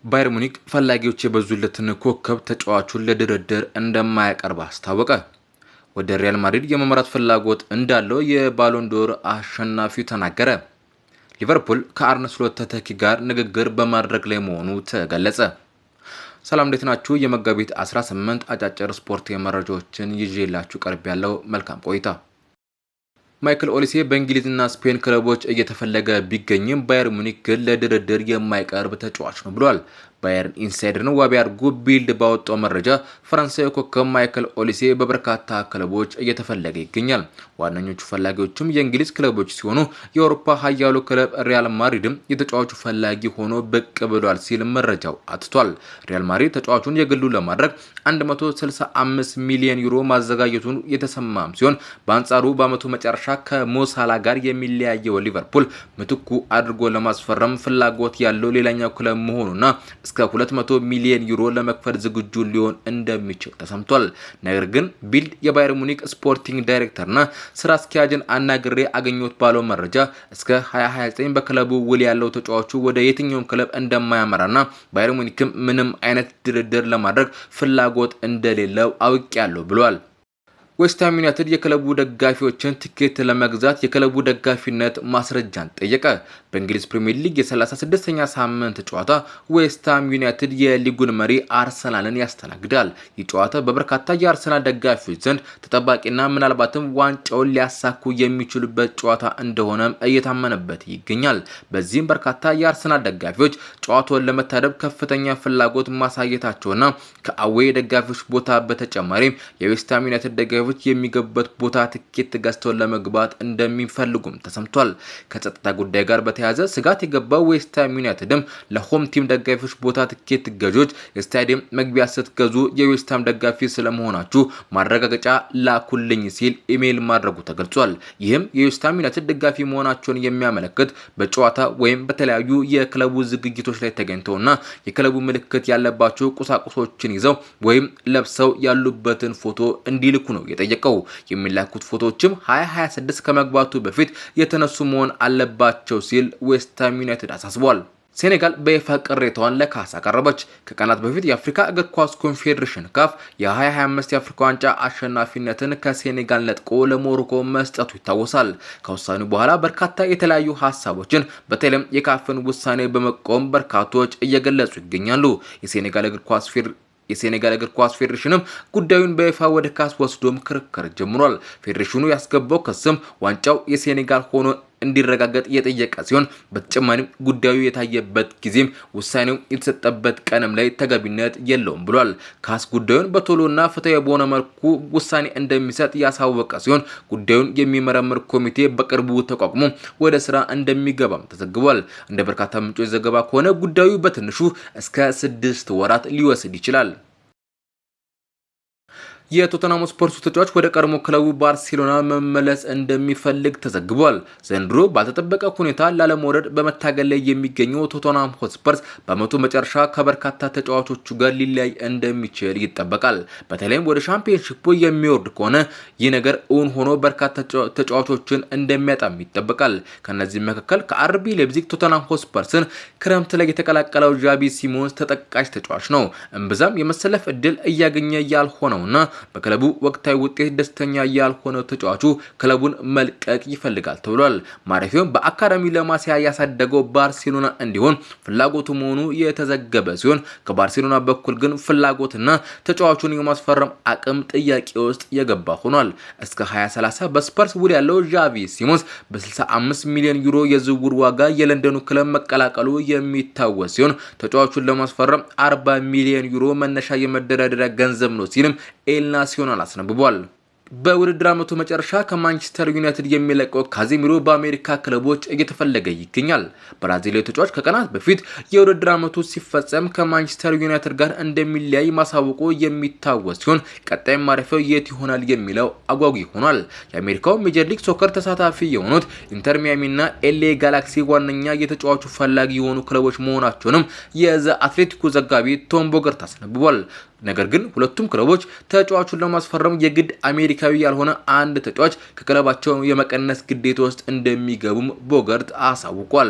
ባየር ሙኒክ ፈላጊዎች የበዙለትን ኮከብ ተጫዋቹን ለድርድር እንደማያቀርብ አስታወቀ። ወደ ሪያል ማድሪድ የመምራት ፍላጎት እንዳለው የባሎን ዶር አሸናፊው ተናገረ። ሊቨርፑል ከአርነ ስሎት ተተኪ ጋር ንግግር በማድረግ ላይ መሆኑ ተገለጸ። ሰላም እንዴት ናችሁ? የመጋቢት 18 አጫጭር ስፖርት መረጃዎችን ይዤላችሁ ቀርብ ያለው መልካም ቆይታ። ማይክል ኦሊሴ በእንግሊዝና ስፔን ክለቦች እየተፈለገ ቢገኝም ባየር ሙኒክ ግን ለድርድር የማይቀርብ ተጫዋች ነው ብሏል። ባየርን ኢንሳይደርን ዋቢ አድርጎ ቢልድ ባወጣው መረጃ ፈረንሳዊ ኮከብ ማይክል ኦሊሴ በበርካታ ክለቦች እየተፈለገ ይገኛል። ዋነኞቹ ፈላጊዎችም የእንግሊዝ ክለቦች ሲሆኑ የአውሮፓ ኃያሉ ክለብ ሪያል ማድሪድም የተጫዋቹ ፈላጊ ሆኖ ብቅ ብሏል ሲል መረጃው አትቷል። ሪያል ማድሪድ ተጫዋቹን የግሉ ለማድረግ 165 ሚሊዮን ዩሮ ማዘጋጀቱን የተሰማም ሲሆን በአንጻሩ በአመቱ መጨረሻ ከሞሳላ ጋር የሚለያየው ሊቨርፑል ምትኩ አድርጎ ለማስፈረም ፍላጎት ያለው ሌላኛው ክለብ መሆኑና እስከ 200 ሚሊዮን ዩሮ ለመክፈል ዝግጁ ሊሆን እንደሚችል ተሰምቷል። ነገር ግን ቢልድ የባየር ሙኒክ ስፖርቲንግ ዳይሬክተርና ስራ አስኪያጅን አናግሬ አገኘሁት ባለው መረጃ እስከ 2029 በክለቡ ውል ያለው ተጫዋቹ ወደ የትኛውም ክለብ እንደማያመራና ባየር ሙኒክም ምንም አይነት ድርድር ለማድረግ ፍላጎት እንደሌለው አውቄያለሁ ብሏል። ዌስትሃም ዩናይትድ የክለቡ ደጋፊዎችን ትኬት ለመግዛት የክለቡ ደጋፊነት ማስረጃን ጠየቀ። በእንግሊዝ ፕሪሚየር ሊግ የ36ኛ ሳምንት ጨዋታ ዌስትሃም ዩናይትድ የሊጉን መሪ አርሰናልን ያስተናግዳል። ይህ ጨዋታ በበርካታ የአርሰናል ደጋፊዎች ዘንድ ተጠባቂና ምናልባትም ዋንጫውን ሊያሳኩ የሚችሉበት ጨዋታ እንደሆነም እየታመነበት ይገኛል። በዚህም በርካታ የአርሰናል ደጋፊዎች ጨዋታውን ለመታደብ ከፍተኛ ፍላጎት ማሳየታቸውና ከአዌይ ደጋፊዎች ቦታ በተጨማሪም የዌስትሃም ዩናይትድ ደጋፊዎች የሚገቡበት ቦታ ትኬት ገዝተው ለመግባት እንደሚፈልጉም ተሰምቷል። ከጸጥታ ጉዳይ ጋር በተያያዘ ስጋት የገባው ዌስትሃም ዩናይትድም ለሆም ቲም ደጋፊዎች ቦታ ትኬት ገዦች የስታዲየም መግቢያ ስትገዙ የዌስትሃም ደጋፊ ስለመሆናችሁ ማረጋገጫ ላኩልኝ ሲል ኢሜይል ማድረጉ ተገልጿል። ይህም የዌስትሃም ዩናይትድ ደጋፊ መሆናቸውን የሚያመለክት በጨዋታ ወይም በተለያዩ የክለቡ ዝግጅቶች ላይ ተገኝተውና የክለቡ ምልክት ያለባቸው ቁሳቁሶችን ይዘው ወይም ለብሰው ያሉበትን ፎቶ እንዲልኩ ነው የጠየቀው። የሚላኩት ፎቶዎችም 2026 ከመግባቱ በፊት የተነሱ መሆን አለባቸው ሲል ዌስትሃም ዩናይትድ አሳስቧል። ሴኔጋል በይፋ ቅሬታዋን ለካስ አቀረበች። ከቀናት በፊት የአፍሪካ እግር ኳስ ኮንፌዴሬሽን ካፍ የ2025 የአፍሪካ ዋንጫ አሸናፊነትን ከሴኔጋል ነጥቆ ለሞሮኮ መስጠቱ ይታወሳል። ከውሳኔው በኋላ በርካታ የተለያዩ ሀሳቦችን በተለይም የካፍን ውሳኔ በመቃወም በርካቶች እየገለጹ ይገኛሉ። የሴኔጋል እግር ኳስ ፌዴሬሽንም ጉዳዩን በይፋ ወደ ካስ ወስዶም ክርክር ጀምሯል። ፌዴሬሽኑ ያስገባው ክስም ዋንጫው የሴኔጋል ሆኖ እንዲረጋገጥ የጠየቀ ሲሆን በተጨማሪም ጉዳዩ የታየበት ጊዜም ውሳኔው የተሰጠበት ቀንም ላይ ተገቢነት የለውም ብሏል። ካስ ጉዳዩን በቶሎና ፍትሃዊ በሆነ መልኩ ውሳኔ እንደሚሰጥ ያሳወቀ ሲሆን ጉዳዩን የሚመረምር ኮሚቴ በቅርቡ ተቋቁሞ ወደ ስራ እንደሚገባም ተዘግቧል። እንደ በርካታ ምንጮች ዘገባ ከሆነ ጉዳዩ በትንሹ እስከ 6 ወራት ሊወስድ ይችላል። የቶተናም ስፖርት ተጫዋች ወደ ቀድሞ ክለቡ ባርሴሎና መመለስ እንደሚፈልግ ተዘግቧል። ዘንድሮ ባልተጠበቀ ሁኔታ ላለመውረድ በመታገል ላይ የሚገኘው ቶተናም ሆትስፐርስ በአመቱ መጨረሻ ከበርካታ ተጫዋቾቹ ጋር ሊለያይ እንደሚችል ይጠበቃል። በተለይም ወደ ሻምፒዮንሺፑ የሚወርድ ከሆነ ይህ ነገር እውን ሆኖ በርካታ ተጫዋቾችን እንደሚያጣም ይጠበቃል። ከነዚህ መካከል ከአርቢ ሌፕዚግ ቶተናም ሆትስፐርስን ክረምት ላይ የተቀላቀለው ዣቢ ሲሞንስ ተጠቃሽ ተጫዋች ነው። እምብዛም የመሰለፍ እድል እያገኘ ያልሆነውና በክለቡ ወቅታዊ ውጤት ደስተኛ ያልሆነው ተጫዋቹ ክለቡን መልቀቅ ይፈልጋል ተብሏል። ማረፊያውን በአካዳሚ ለማሲያ ያሳደገው ባርሴሎና እንዲሆን ፍላጎቱ መሆኑ የተዘገበ ሲሆን ከባርሴሎና በኩል ግን ፍላጎትና ተጫዋቹን የማስፈረም አቅም ጥያቄ ውስጥ የገባ ሆኗል። እስከ 2030 በስፐርስ ውል ያለው ዣቪ ሲሞንስ በ65 ሚሊዮን ዩሮ የዝውውር ዋጋ የለንደኑ ክለብ መቀላቀሉ የሚታወስ ሲሆን ተጫዋቹን ለማስፈረም 40 ሚሊዮን ዩሮ መነሻ የመደራደሪያ ገንዘብ ነው ሲልም ኤል ናሲዮናል አስነብቧል። በውድድር አመቱ መጨረሻ ከማንቸስተር ዩናይትድ የሚለቀው ካዜሚሮ በአሜሪካ ክለቦች እየተፈለገ ይገኛል። ብራዚላዊ ተጫዋች ከቀናት በፊት የውድድር አመቱ ሲፈጸም ከማንቸስተር ዩናይትድ ጋር እንደሚለያይ ማሳወቁ የሚታወስ ሲሆን ቀጣይ ማረፊያው የት ይሆናል የሚለው አጓጊ ሆኗል። የአሜሪካው ሜጀር ሊግ ሶከር ተሳታፊ የሆኑት ኢንተር ሚያሚና ኤልኤ ጋላክሲ ዋነኛ የተጫዋቹ ፈላጊ የሆኑ ክለቦች መሆናቸውንም የዘ አትሌቲኮ ዘጋቢ ቶም ቦገርት አስነብቧል። ነገር ግን ሁለቱም ክለቦች ተጫዋቹን ለማስፈረም የግድ አሜሪካዊ ያልሆነ አንድ ተጫዋች ከክለባቸው የመቀነስ ግዴታ ውስጥ እንደሚገቡም ቦገርት አሳውቋል።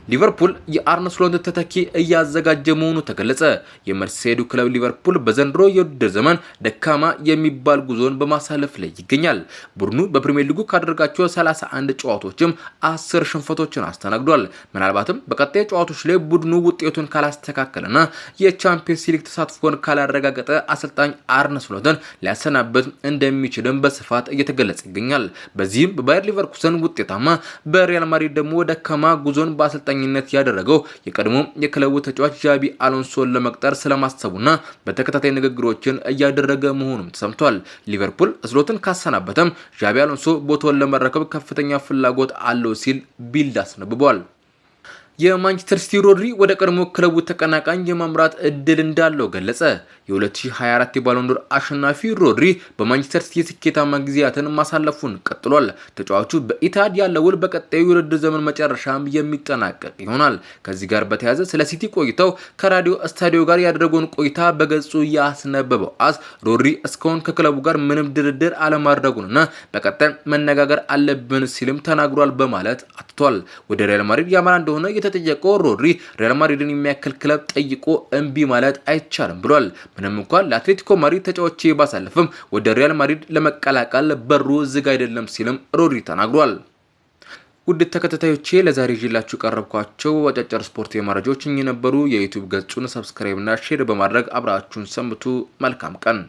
ሊቨርፑል የአርነ ስሎት ተተኪ እያዘጋጀ መሆኑ ተገለጸ። የመርሴይዱ ክለብ ሊቨርፑል በዘንድሮ የውድድር ዘመን ደካማ የሚባል ጉዞን በማሳለፍ ላይ ይገኛል። ቡድኑ በፕሪሚየር ሊጉ ካደረጋቸው 31 ጨዋታዎችም 10 ሽንፈቶችን አስተናግዷል። ምናልባትም በቀጣይ ጨዋታዎች ላይ ቡድኑ ውጤቱን ካላስተካከለና የቻምፒየንስ ሊግ ተሳትፎን ካላረጋገጠ አሰልጣኝ አርነ ስሎትን ሊያሰናበት እንደሚችልም በስፋት እየተገለጸ ይገኛል። በዚህም በባየር ሊቨርኩሰን ውጤታማ፣ በሪያል ማድሪድ ደግሞ ደካማ ጉዞን በአሰልጣኝነት ያደረገው የቀድሞ የክለቡ ተጫዋች ዣቢ አሎንሶን ለመቅጠር ስለማሰቡና በተከታታይ ንግግሮችን እያደረገ መሆኑም ተሰምቷል። ሊቨርፑል ስሎትን ካሰናበተም ዣቢ አሎንሶ ቦታውን ለመረከብ ከፍተኛ ፍላጎት አለው ሲል ቢልድ አስነብቧል። የማንቸስተር ሲቲ ሮድሪ ወደ ቀድሞ ክለቡ ተቀናቃኝ የማምራት እድል እንዳለው ገለጸ። የ2024 የባሎን ዶር አሸናፊ ሮድሪ በማንቸስተር ሲቲ ስኬታማ ጊዜያትን ማሳለፉን ቀጥሏል። ተጫዋቹ በኢታድ ያለው ውል በቀጣዩ የውድድር ዘመን መጨረሻም የሚጠናቀቅ ይሆናል። ከዚህ ጋር በተያያዘ ስለ ሲቲ ቆይታው ከራዲዮ ስታዲዮ ጋር ያደረገውን ቆይታ በገጹ ያስነበበው አስ ሮድሪ እስካሁን ከክለቡ ጋር ምንም ድርድር አለማድረጉንና በቀጣይ መነጋገር አለብን ሲልም ተናግሯል በማለት አትቷል። ወደ ሪያል ማድሪድ ያመራ እንደሆነ የተጠየቀው ሮድሪ ሪያል ማድሪድን የሚያክል ክለብ ጠይቆ እምቢ ማለት አይቻልም ብሏል። ምንም እንኳን ለአትሌቲኮ ማድሪድ ተጫዋች ባሳለፍም ወደ ሪያል ማድሪድ ለመቀላቀል በሩ ዝግ አይደለም ሲልም ሮድሪ ተናግሯል። ውድ ተከታታዮቼ ለዛሬ ይዤላችሁ ቀረብኳቸው አጫጭር ስፖርት መረጃዎች እኚህ ነበሩ። የዩቲዩብ ገጹን ሰብስክራይብ እና ሼር በማድረግ አብራችሁን ሰንብቱ። መልካም ቀን